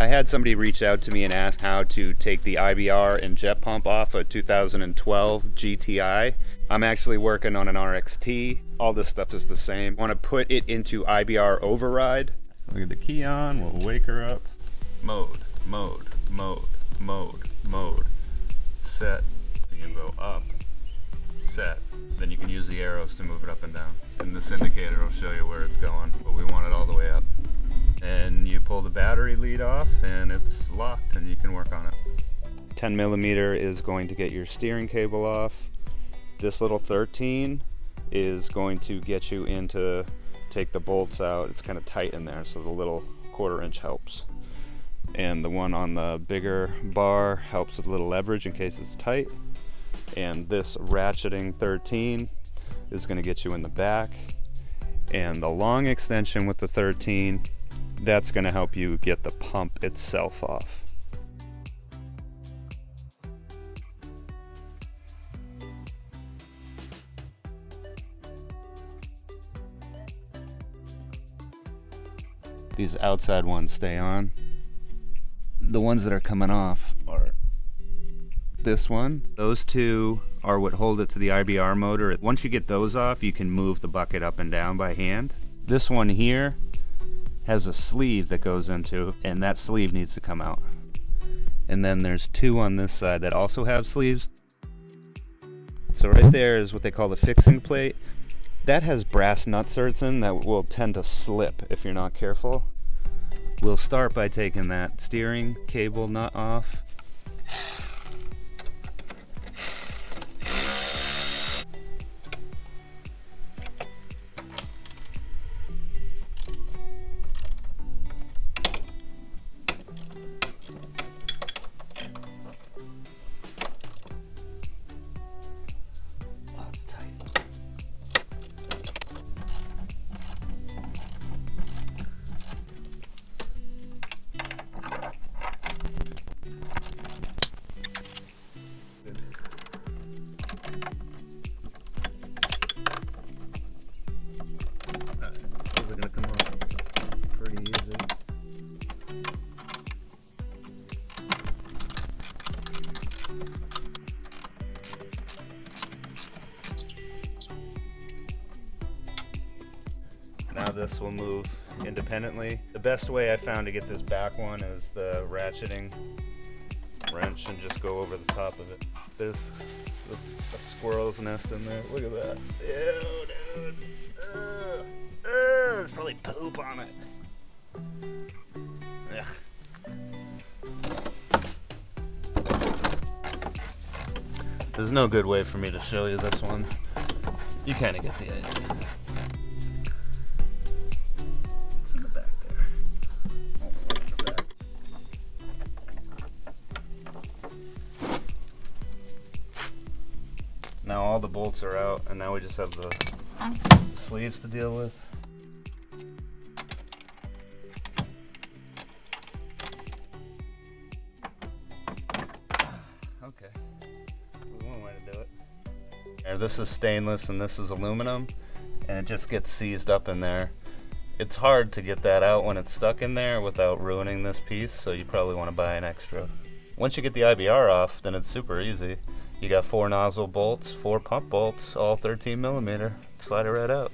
I had somebody reach out to me and ask how to take the IBR and jet pump off a 2012 GTI. I'm actually working on an RXT. All this stuff is the same. I want to put it into IBR override. Look at the key on, we'll wake her up. Mode, mode, mode, mode, mode. Set, you can go up, set. Then you can use the arrows to move it up and down. And this indicator will show you where it's going, but we want it all the way up. And you pull the battery lead off and it's locked and you can work on it. 10mm is going to get your steering cable off. This little 13 is going to get you into take the bolts out. It's kind of tight in there, so the little 1/4 inch helps. And the one on the bigger bar helps with a little leverage in case it's tight. And this ratcheting 13 is going to get you in the back. And the long extension with the 13, that's going to help you get the pump itself off. These outside ones stay on. The ones that are coming off are this one. Those two are what hold it to the IBR motor. Once you get those off, you can move the bucket up and down by hand. This one here has a sleeve that goes into, and that sleeve needs to come out. And then there's two on this side that also have sleeves. So right there is what they call the fixing plate. That has brass nutserts in that will tend to slip if you're not careful. We'll start by taking that steering cable nut off. Now this will move independently. The best way I found to get this back one is the ratcheting wrench and just go over the top of it. There's a squirrel's nest in there. Look at that. Ew, dude. There's probably poop on it. Ugh. There's no good way for me to show you this one. You kind of get the idea. Now all the bolts are out, and now we just have the sleeves to deal with. Okay, that's one way to do it. And this is stainless and this is aluminum, and it just gets seized up in there. It's hard to get that out when it's stuck in there without ruining this piece, so you probably want to buy an extra. Once you get the IBR off, then it's super easy. You got 4 nozzle bolts, 4 pump bolts, all 13mm. Slide it right out.